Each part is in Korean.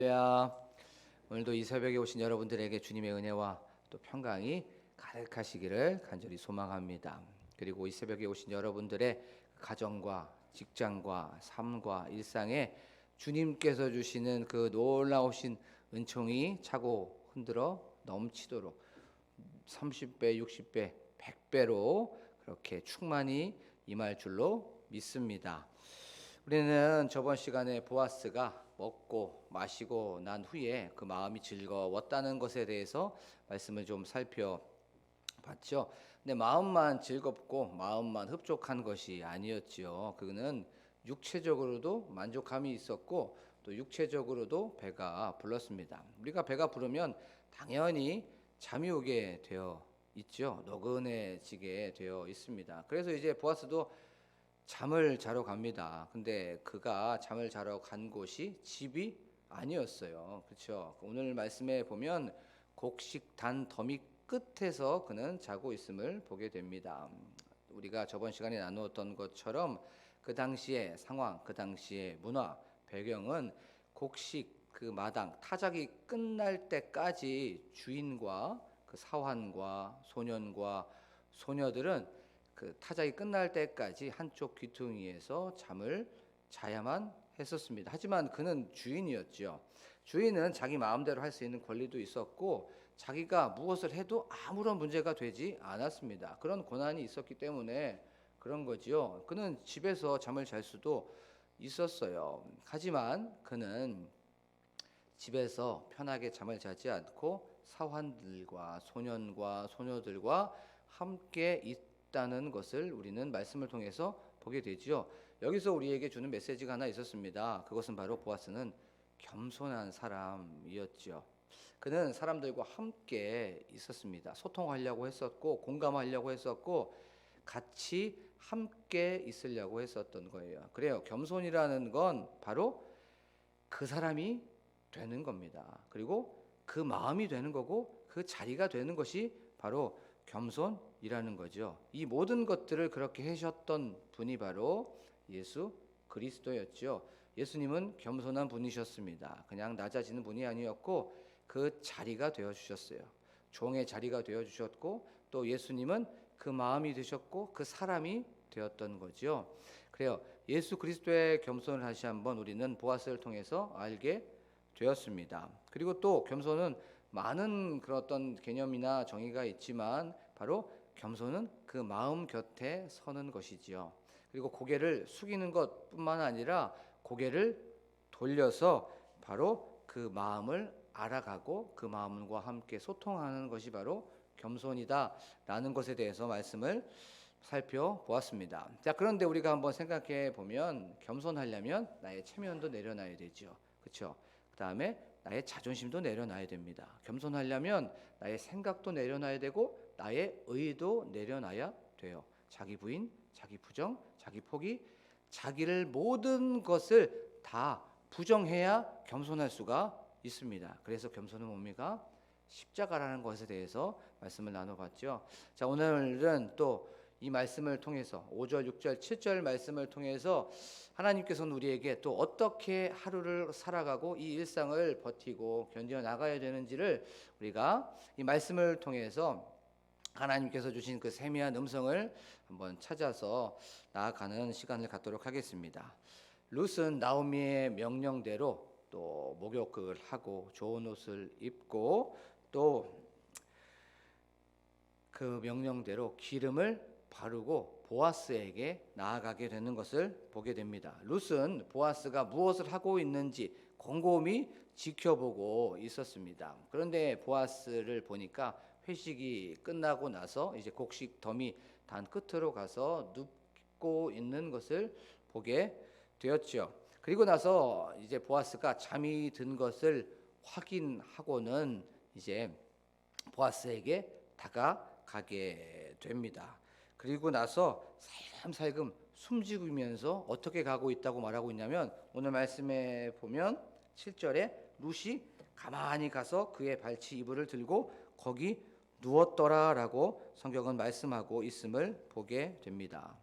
할렐루야. 오늘도 이 새벽에 오신 여러분들에게 주님의 은혜와 또 평강이 가득하시기를 간절히 소망합니다. 그리고 이 새벽에 오신 여러분들의 가정과 직장과 삶과 일상에 주님께서 주시는 그 놀라우신 은총이 차고 흔들어 넘치도록 30배, 60배, 100배로 그렇게 충만히 임할 줄로 믿습니다. 우리는 저번 시간에 보아스가 먹고 마시고 난 후에 그 마음이 즐거웠다는 것에 대해서 말씀을 좀 살펴봤죠. 근데 마음만 즐겁고 마음만 흡족한 것이 아니었지요. 그는 육체적으로도 만족함이 있었고 또 육체적으로도 배가 불렀습니다. 우리가 배가 부르면 당연히 잠이 오게 되어 있죠. 노근해지게 되어 있습니다. 그래서 이제 보아스도 잠을 자러 갑니다. 근데 그가 잠을 자러 간 곳이 집이 아니었어요. 그렇죠? 오늘 말씀에 보면 곡식단 더미 끝에서 그는 자고 있음을 보게 됩니다. 우리가 저번 시간에 나누었던 것처럼 그 당시의 상황, 그 당시의 문화, 배경은 곡식 그 마당 타작이 끝날 때까지 주인과 그 사환과 소년과 소녀들은 그 타작이 끝날 때까지 한쪽 귀퉁이에서 잠을 자야만 했었습니다. 하지만 그는 주인이었죠. 주인은 자기 마음대로 할 수 있는 권리도 있었고 자기가 무엇을 해도 아무런 문제가 되지 않았습니다. 그런 권한이 있었기 때문에 그런 거지요. 그는 집에서 잠을 잘 수도 있었어요. 하지만 그는 집에서 편하게 잠을 자지 않고 사환들과 소년과 소녀들과 함께 있다는 것을 우리는 말씀을 통해서 보게 되지요. 여기서 우리에게 주는 메시지가 하나 있었습니다. 그것은 바로 보아스는 겸손한 사람이었죠. 그는 사람들과 함께 있었습니다. 소통하려고 했었고 공감하려고 했었고 같이 함께 있으려고 했었던 거예요. 그래요. 겸손이라는 건 바로 그 사람이 되는 겁니다. 그리고 그 마음이 되는 거고 그 자리가 되는 것이 바로 겸손이라는 거죠. 이 모든 것들을 그렇게 하셨던 분이 바로 예수 그리스도였죠. 예수님은 겸손한 분이셨습니다. 그냥 낮아지는 분이 아니었고 그 자리가 되어 주셨어요. 종의 자리가 되어 주셨고 또 예수님은 그 마음이 되셨고 그 사람이 되었던 거죠. 그래요. 예수 그리스도의 겸손을 다시 한번 우리는 보아스를 통해서 알게 되었습니다. 그리고 또 겸손은 많은 그런 어떤 개념이나 정의가 있지만 바로 겸손은 그 마음 곁에 서는 것이지요. 그리고 고개를 숙이는 것뿐만 아니라 고개를 돌려서 바로 그 마음을 알아가고 그 마음과 함께 소통하는 것이 바로 겸손이다라는 것에 대해서 말씀을 살펴보았습니다. 자, 그런데 우리가 한번 생각해 보면 겸손하려면 나의 체면도 내려놔야 되죠. 그렇죠? 그다음에 나의 자존심도 내려놔야 됩니다. 겸손하려면 나의 생각도 내려놔야 되고 나의 의도 내려놔야 돼요. 자기 부인, 자기 부정, 자기 포기, 자기를 모든 것을 다 부정해야 겸손할 수가 있습니다. 그래서 겸손은 뭡니까? 십자가라는 것에 대해서 말씀을 나눠봤죠. 자, 오늘은 또 이 말씀을 통해서 5절, 6절, 7절 말씀을 통해서 하나님께서는 우리에게 또 어떻게 하루를 살아가고 이 일상을 버티고 견뎌 나가야 되는지를 우리가 이 말씀을 통해서 하나님께서 주신 그 세미한 음성을 한번 찾아서 나아가는 시간을 갖도록 하겠습니다. 룻은 나오미의 명령대로 또 목욕을 하고 좋은 옷을 입고 또 그 명령대로 기름을 바르고 보아스에게 나아가게 되는 것을 보게 됩니다. 룻은 보아스가 무엇을 하고 있는지 곰곰이 지켜보고 있었습니다. 그런데 보아스를 보니까 회식이 끝나고 나서 이제 곡식 더미 단 끝으로 가서 눕고 있는 것을 보게 되었죠. 그리고 나서 이제 보아스가 잠이 든 것을 확인하고는 이제 보아스에게 다가가게 됩니다. 그리고 나서 살금살금 숨지으면서 어떻게 가고 있다고 말하고 있냐면 오늘 말씀에 보면 7절에 룻이 가만히 가서 그의 발치 이불을 들고 거기 누웠더라라고 성경은 말씀하고 있음을 보게 됩니다.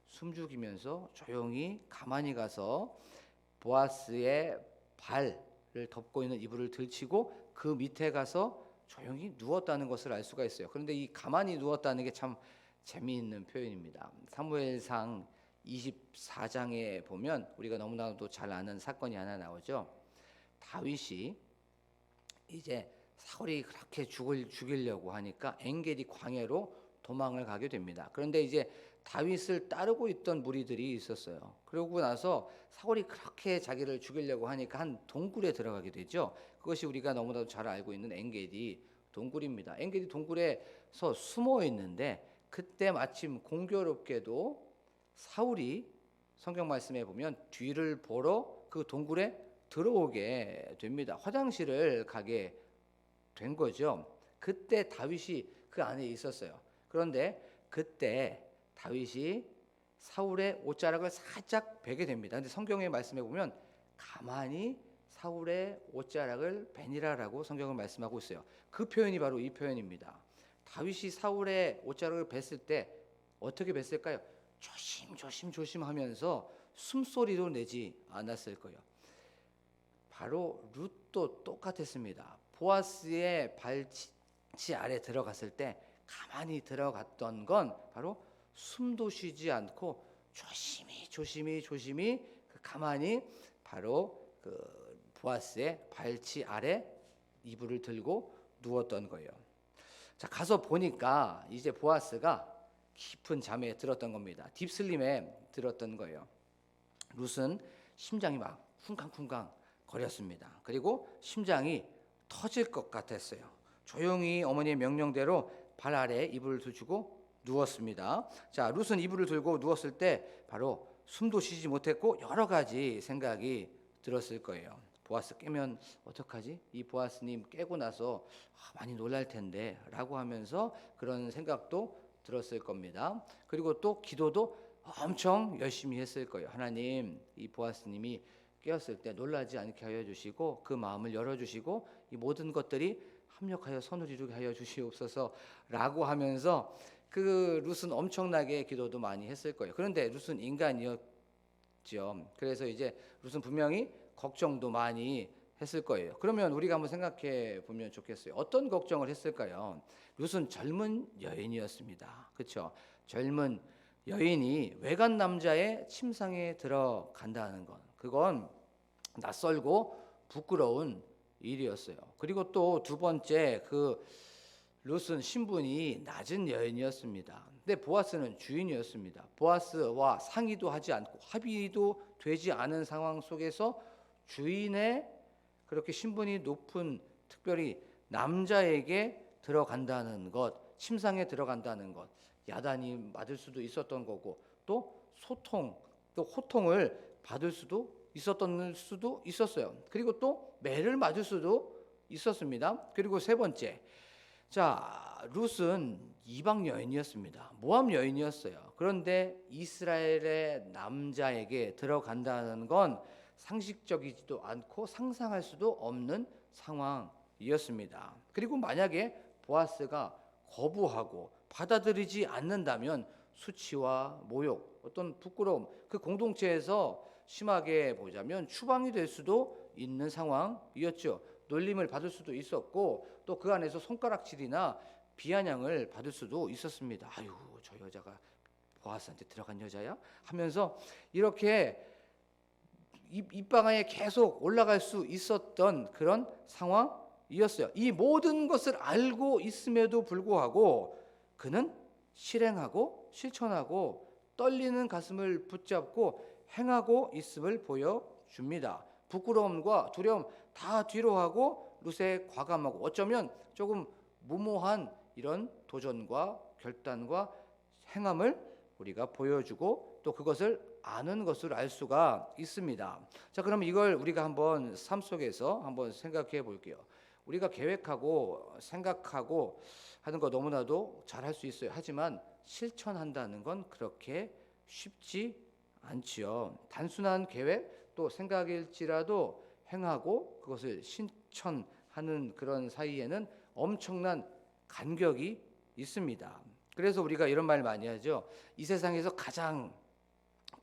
숨죽이면서 조용히 가만히 가서 보아스의 발 덮고 있는 이불을 들치고 그 밑에 가서 조용히 누웠다는 것을 알 수가 있어요. 그런데 이 가만히 누웠다는 게 참 재미있는 표현입니다. 사무엘상 24장에 보면 우리가 너무나도 잘 아는 사건이 하나 나오죠. 다윗이 이제 사울이 그렇게 죽이려고 하니까 엔게디 광야로 도망을 가게 됩니다. 그런데 이제 다윗을 따르고 있던 무리들이 있었어요. 그러고 나서 사울이 그렇게 자기를 죽이려고 하니까 한 동굴에 들어가게 되죠. 그것이 우리가 너무나도 잘 알고 있는 엔게디 동굴입니다. 엔게디 동굴에서 숨어 있는데 그때 마침 공교롭게도 사울이 성경 말씀에 보면 뒤를 보러 그 동굴에 들어오게 됩니다. 화장실을 가게 된 거죠. 그때 다윗이 그 안에 있었어요. 그런데 그때 다윗이 사울의 옷자락을 살짝 베게 됩니다. 근데 성경의 말씀에 보면 가만히 사울의 옷자락을 베니라라고 성경은 말씀하고 있어요. 그 표현이 바로 이 표현입니다. 다윗이 사울의 옷자락을 뱄을 때 어떻게 뱄을까요? 조심 하면서 숨소리도 내지 않았을 거예요. 바로 룻도 똑같았습니다. 보아스의 발치 아래 들어갔을 때 가만히 들어갔던 건 바로 숨도 쉬지 않고 조심히 가만히 바로 그 보아스의 발치 아래 이불을 들고 누웠던 거예요. 자, 가서 보니까 이제 보아스가 깊은 잠에 들었던 겁니다. 딥슬림에 들었던 거예요. 룻은 심장이 막 쿵쾅쿵쾅 거렸습니다. 그리고 심장이 터질 것 같았어요. 조용히 어머니의 명령대로 발 아래 이불을 두고 누웠습니다. 자, 룻은 이불을 들고 누웠을 때 바로 숨도 쉬지 못했고 여러 가지 생각이 들었을 거예요. 보아스 깨면 어떡하지? 이 보아스님 깨고 나서 많이 놀랄 텐데 라고 하면서 그런 생각도 들었을 겁니다. 그리고 또 기도도 엄청 열심히 했을 거예요. 하나님, 이 보아스님이 깨었을 때 놀라지 않게 하여 주시고 그 마음을 열어주시고 이 모든 것들이 합력하여 선을 이루게 하여 주시옵소서라고 하면서 그 룻은 엄청나게 기도도 많이 했을 거예요. 그런데 룻은 인간이었죠. 그래서 이제 룻은 분명히 걱정도 많이 했을 거예요. 그러면 우리가 한번 생각해 보면 좋겠어요. 어떤 걱정을 했을까요? 룻은 젊은 여인이었습니다. 그렇죠? 젊은 여인이 외간 남자의 침상에 들어간다는 것, 그건 낯설고 부끄러운 일이었어요. 그리고 또 두 번째, 그 룻은 신분이 낮은 여인이었습니다. 근데 보아스는 주인이었습니다. 보아스와 상의도 하지 않고 합의도 되지 않은 상황 속에서 주인의 그렇게 신분이 높은 특별히 남자에게 들어간다는 것, 침상에 들어간다는 것, 야단이 맞을 수도 있었던 거고 또 소통, 또 호통을 받을 수도 있었어요. 그리고 또 매를 맞을 수도 있었습니다. 그리고 세 번째, 자, 룻은 이방 여인이었습니다. 모압 여인이었어요. 그런데 이스라엘의 남자에게 들어간다는 건 상식적이지도 않고 상상할 수도 없는 상황이었습니다. 그리고 만약에 보아스가 거부하고 받아들이지 않는다면 수치와 모욕, 어떤 부끄러움, 그 공동체에서 심하게 보자면 추방이 될 수도 있는 상황이었죠. 놀림을 받을 수도 있었고 또 그 안에서 손가락질이나 비아냥을 받을 수도 있었습니다. 아유, 저 여자가 보아스한테 들어간 여자야? 하면서 이렇게 입방아에 계속 올라갈 수 있었던 그런 상황이었어요. 이 모든 것을 알고 있음에도 불구하고 그는 실행하고 실천하고 떨리는 가슴을 붙잡고 행하고 있음을 보여줍니다. 부끄러움과 두려움 다 뒤로 하고 룻의 과감하고 어쩌면 조금 무모한 이런 도전과 결단과 행함을 우리가 보여주고 또 그것을 아는 것을 알 수가 있습니다. 자, 그럼 이걸 우리가 한번 삶 속에서 한번 생각해 볼게요. 우리가 계획하고 생각하고 하는 거 너무나도 잘할 수 있어요. 하지만 실천한다는 건 그렇게 쉽지 않지요. 단순한 계획 또 생각일지라도 행하고 그것을 실천하는 그런 사이에는 엄청난 간격이 있습니다. 그래서 우리가 이런 말 많이 하죠. 이 세상에서 가장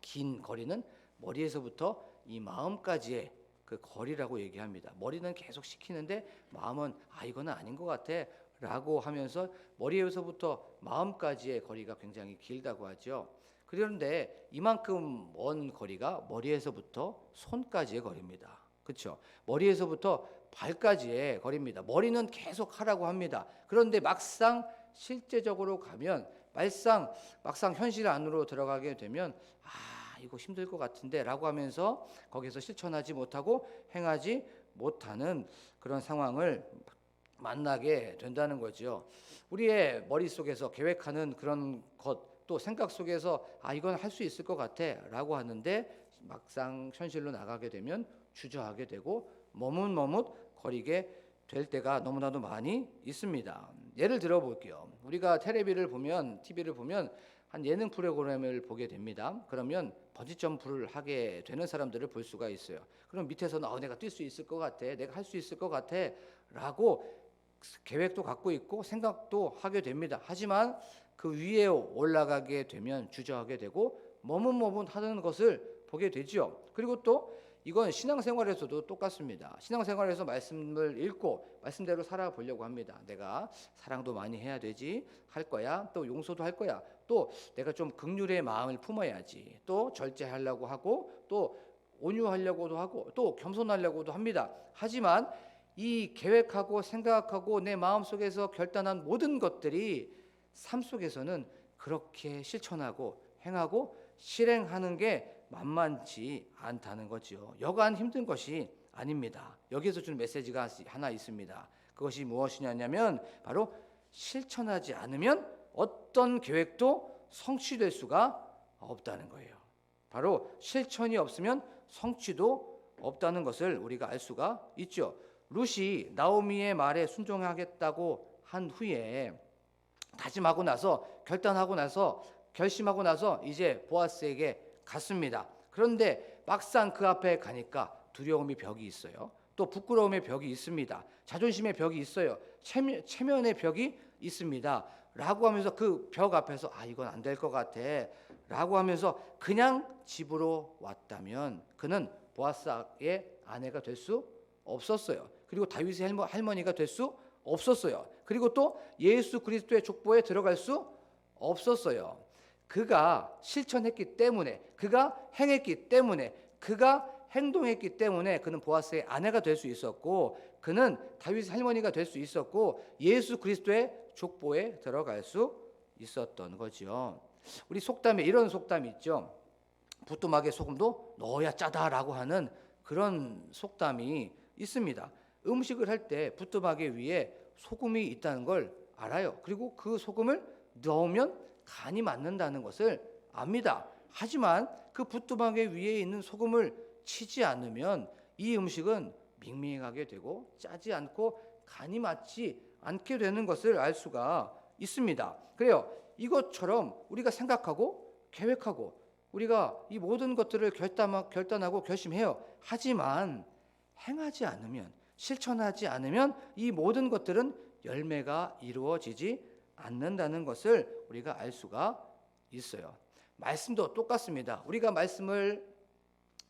긴 거리는 머리에서부터 이 마음까지의 그 거리라고 얘기합니다. 머리는 계속 시키는데 마음은 이거는 아닌 것 같아 라고 하면서 머리에서부터 마음까지의 거리가 굉장히 길다고 하죠. 그런데 이만큼 먼 거리가 머리에서부터 손까지의 거리입니다. 그렇죠? 머리에서부터 발까지의 거리입니다. 머리는 계속 하라고 합니다. 그런데 막상 실제적으로 가면 막상 현실 안으로 들어가게 되면 이거 힘들 것 같은데 라고 하면서 거기서 실천하지 못하고 행하지 못하는 그런 상황을 만나게 된다는 거죠. 우리의 머릿속에서 계획하는 그런 것 또 생각 속에서 이건 할 수 있을 것 같아 라고 하는데 막상 현실로 나가게 되면 주저하게 되고 머뭇머뭇 거리게 될 때가 너무나도 많이 있습니다. 예를 들어 볼게요. 우리가 TV를 보면 한 예능 프로그램을 보게 됩니다. 그러면 번지 점프를 하게 되는 사람들을 볼 수가 있어요. 그럼 밑에서는 내가 뛸 수 있을 것 같아, 내가 할 수 있을 것 같아 라고 계획도 갖고 있고 생각도 하게 됩니다. 하지만 그 위에 올라가게 되면 주저하게 되고 머뭇머뭇하는 것을 보게 되죠. 그리고 또 이건 신앙생활에서도 똑같습니다. 신앙생활에서 말씀을 읽고 말씀대로 살아보려고 합니다. 내가 사랑도 많이 해야 되지, 할 거야. 또 용서도 할 거야. 또 내가 좀 긍휼의 마음을 품어야지. 또 절제하려고 하고 또 온유하려고도 하고 또 겸손하려고도 합니다. 하지만 이 계획하고 생각하고 내 마음속에서 결단한 모든 것들이 삶 속에서는 그렇게 실천하고 행하고 실행하는 게 만만치 않다는 거죠. 여간 힘든 것이 아닙니다. 여기에서 주는 메시지가 하나 있습니다. 그것이 무엇이냐면 바로 실천하지 않으면 어떤 계획도 성취될 수가 없다는 거예요. 바로 실천이 없으면 성취도 없다는 것을 우리가 알 수가 있죠. 룻이 나오미의 말에 순종하겠다고 한 후에 다짐하고 나서 결심하고 나서 이제 보아스에게 갔습니다. 그런데 막상 그 앞에 가니까 두려움의 벽이 있어요. 또 부끄러움의 벽이 있습니다. 자존심의 벽이 있어요. 체면의 벽이 있습니다. 라고 하면서 그 벽 앞에서 이건 안 될 것 같아 라고 하면서 그냥 집으로 왔다면 그는 보아스의 아내가 될 수 없었어요. 그리고 다윗의 할머니가 될 수 없었어요. 그리고 또 예수 그리스도의 족보에 들어갈 수 없었어요. 그가 실천했기 때문에, 그가 행했기 때문에, 그가 행동했기 때문에 그는 보아스의 아내가 될 수 있었고, 그는 다윗의 할머니가 될 수 있었고, 예수 그리스도의 족보에 들어갈 수 있었던 거죠. 우리 속담에 이런 속담이 있죠. 부뚜막에 소금도 넣어야 짜다라고 하는 그런 속담이 있습니다. 음식을 할 때 부뚜막에 위에 소금이 있다는 걸 알아요. 그리고 그 소금을 넣으면 간이 맞는다는 것을 압니다. 하지만 그 부뚜막에 위에 있는 소금을 치지 않으면 이 음식은 밍밍하게 되고 짜지 않고 간이 맞지 않게 되는 것을 알 수가 있습니다. 그래요. 이것처럼 우리가 생각하고 계획하고 우리가 이 모든 것들을 결단하고 결심해요. 하지만 행하지 않으면, 실천하지 않으면 이 모든 것들은 열매가 이루어지지 않는다는 것을 우리가 알 수가 있어요. 말씀도 똑같습니다. 우리가 말씀을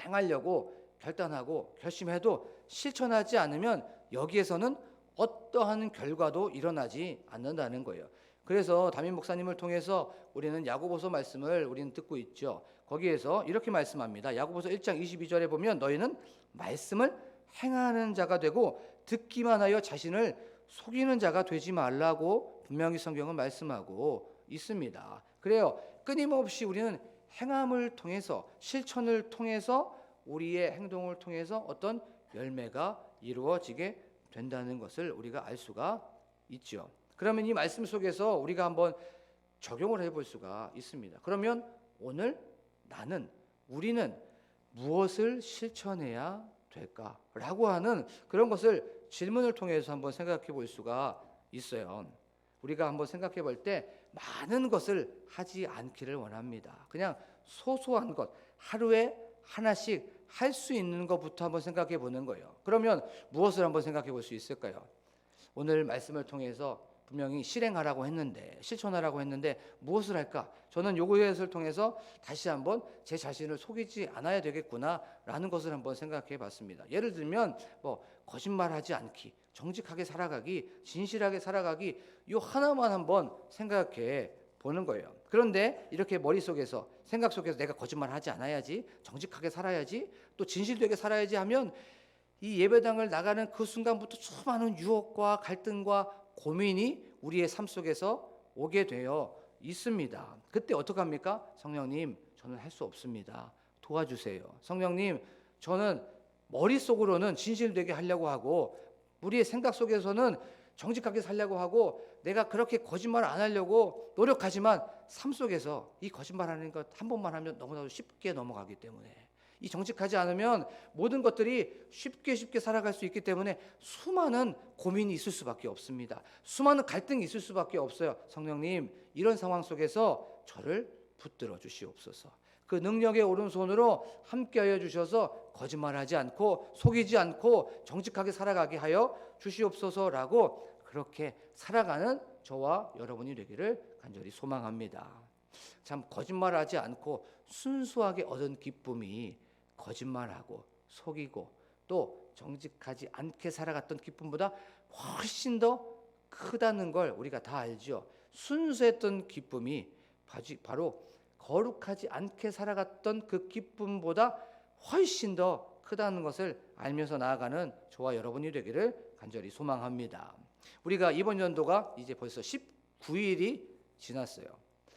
행하려고 결단하고 결심해도 실천하지 않으면 여기에서는 어떠한 결과도 일어나지 않는다는 거예요. 그래서 담임 목사님을 통해서 우리는 야고보서 말씀을 우리는 듣고 있죠. 거기에서 이렇게 말씀합니다. 야고보서 1장 22절에 보면 너희는 말씀을 행하는 자가 되고 듣기만 하여 자신을 속이는 자가 되지 말라고 분명히 성경은 말씀하고 있습니다. 그래요. 끊임없이 우리는 행함을 통해서 실천을 통해서 우리의 행동을 통해서 어떤 열매가 이루어지게 된다는 것을 우리가 알 수가 있죠. 그러면 이 말씀 속에서 우리가 한번 적용을 해볼 수가 있습니다. 그러면 오늘 우리는 무엇을 실천해야 될까라고 하는 그런 것을 질문을 통해서 한번 생각해 볼 수가 있어요. 우리가 한번 생각해 볼 때 많은 것을 하지 않기를 원합니다. 그냥 소소한 것, 하루에 하나씩 할 수 있는 것부터 한번 생각해 보는 거예요. 그러면 무엇을 한번 생각해 볼 수 있을까요? 오늘 말씀을 통해서 분명히 실행하라고 했는데, 실천하라고 했는데 무엇을 할까? 저는 요것을 통해서 다시 한번 제 자신을 속이지 않아야 되겠구나라는 것을 한번 생각해 봤습니다. 예를 들면 뭐 거짓말하지 않기, 정직하게 살아가기, 진실하게 살아가기, 요 하나만 한번 생각해 보는 거예요. 그런데 이렇게 머릿속에서, 생각 속에서 내가 거짓말하지 않아야지, 정직하게 살아야지, 또 진실되게 살아야지 하면 이 예배당을 나가는 그 순간부터 수많은 유혹과 갈등과 고민이 우리의 삶 속에서 오게 되어 있습니다. 그때 어떡합니까? 성령님, 저는 할 수 없습니다. 도와주세요. 성령님, 저는 머릿속으로는 진실되게 하려고 하고 우리의 생각 속에서는 정직하게 살려고 하고 내가 그렇게 거짓말 안 하려고 노력하지만 삶 속에서 이 거짓말하는 것 한 번만 하면 너무나도 쉽게 넘어가기 때문에, 이 정직하지 않으면 모든 것들이 쉽게 살아갈 수 있기 때문에 수많은 고민이 있을 수밖에 없습니다. 수많은 갈등이 있을 수밖에 없어요. 성령님, 이런 상황 속에서 저를 붙들어 주시옵소서. 그 능력의 오른손으로 함께하여 주셔서 거짓말하지 않고 속이지 않고 정직하게 살아가게 하여 주시옵소서라고 그렇게 살아가는 저와 여러분이 되기를 간절히 소망합니다. 참 거짓말하지 않고 순수하게 얻은 기쁨이 거짓말하고 속이고 또 정직하지 않게 살아갔던 기쁨보다 훨씬 더 크다는 걸 우리가 다 알죠. 순수했던 기쁨이 바로 거룩하지 않게 살아갔던 그 기쁨보다 훨씬 더 크다는 것을 알면서 나아가는 저와 여러분이 되기를 간절히 소망합니다. 우리가 이번 연도가 이제 벌써 19일이 지났어요.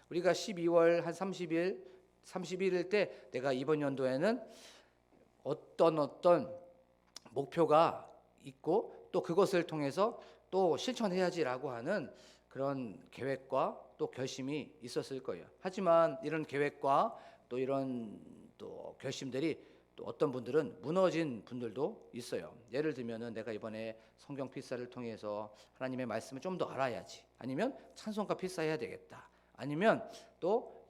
우리가 12월 한 31일 때 내가 이번 연도에는 어떤 목표가 있고 또 그것을 통해서 또 실천해야지라고 하는 그런 계획과 또 결심이 있었을 거예요. 하지만 이런 계획과 또 이런 또 결심들이 또 어떤 분들은 무너진 분들도 있어요. 예를 들면은 내가 이번에 성경 필사를 통해서 하나님의 말씀을 좀 더 알아야지, 아니면 찬송가 필사해야 되겠다, 아니면 또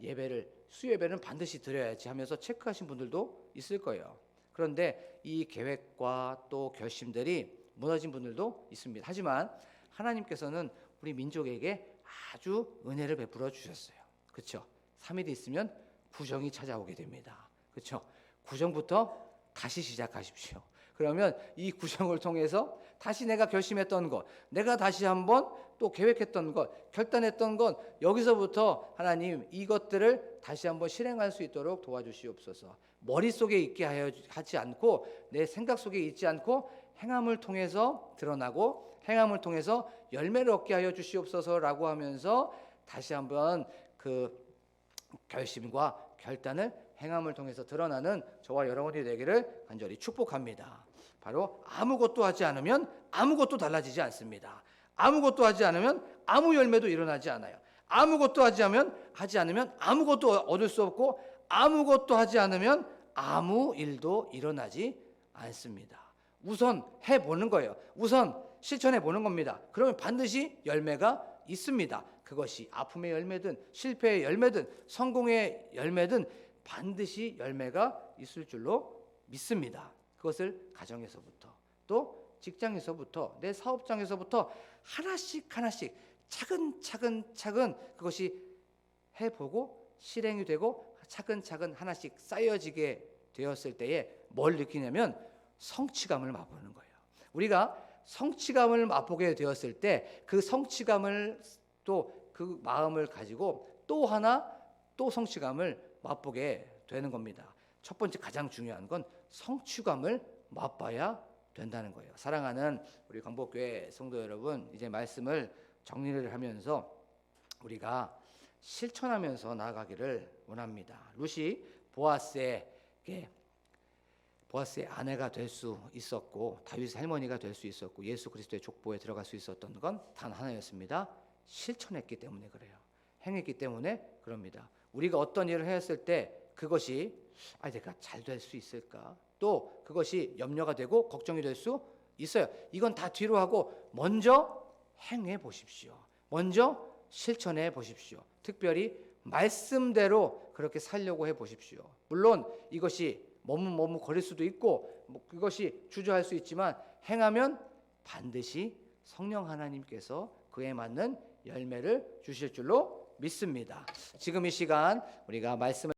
수예배는 반드시 드려야지 하면서 체크하신 분들도 있을 거예요. 그런데 이 계획과 또 결심들이 무너진 분들도 있습니다. 하지만 하나님께서는 우리 민족에게 아주 은혜를 베풀어 주셨어요. 그렇죠? 3일이 있으면 구정이 찾아오게 됩니다. 그렇죠? 구정부터 다시 시작하십시오. 그러면 이 구정을 통해서 다시 내가 결심했던 것, 내가 다시 한번 또 계획했던 것, 결단했던 것, 여기서부터 하나님 이것들을 다시 한번 실행할 수 있도록 도와주시옵소서. 머릿속에 있게 하지 않고 내 생각 속에 있지 않고 행함을 통해서 드러나고 행함을 통해서 열매를 얻게 하여 주시옵소서라고 하면서 다시 한번 그 결심과 결단을 행함을 통해서 드러나는 저와 여러분이 되기를 간절히 축복합니다. 바로 아무것도 하지 않으면 아무것도 달라지지 않습니다. 아무것도 하지 않으면 아무 열매도 일어나지 않아요. 아무것도 하지 않으면 아무것도 얻을 수 없고 아무것도 하지 않으면 아무 일도 일어나지 않습니다. 우선 해보는 거예요. 우선 실천해보는 겁니다. 그러면 반드시 열매가 있습니다. 그것이 아픔의 열매든 실패의 열매든 성공의 열매든 반드시 열매가 있을 줄로 믿습니다. 그것을 가정에서부터 또 직장에서부터 내 사업장에서부터 하나씩 차근차근 그것이 해보고 실행이 되고 차근차근 하나씩 쌓여지게 되었을 때에 뭘 느끼냐면 성취감을 맛보는 거예요. 우리가 성취감을 맛보게 되었을 때 그 성취감을 또 그 마음을 가지고 또 하나 또 성취감을 맛보게 되는 겁니다. 첫 번째 가장 중요한 건 성취감을 맛봐야 된다는 거예요. 사랑하는 우리 광복교회 성도 여러분, 이제 말씀을 정리를 하면서 우리가 실천하면서 나아가기를 원합니다. 룻이 보아스의 아내가 될 수 있었고 다윗의 할머니가 될 수 있었고 예수 그리스도의 족보에 들어갈 수 있었던 건 단 하나였습니다. 실천했기 때문에 그래요. 행했기 때문에 그럽니다. 우리가 어떤 일을 했을 때 그것이 내가 잘 될 수 있을까? 또 그것이 염려가 되고 걱정이 될 수 있어요. 이건 다 뒤로 하고 먼저 행해 보십시오. 먼저 실천해 보십시오. 특별히 말씀대로 그렇게 살려고 해 보십시오. 물론 이것이 머뭇거릴 수도 있고 그것이 주저할 수 있지만 행하면 반드시 성령 하나님께서 그에 맞는 열매를 주실 줄로 믿습니다. 지금 이 시간 우리가 말씀을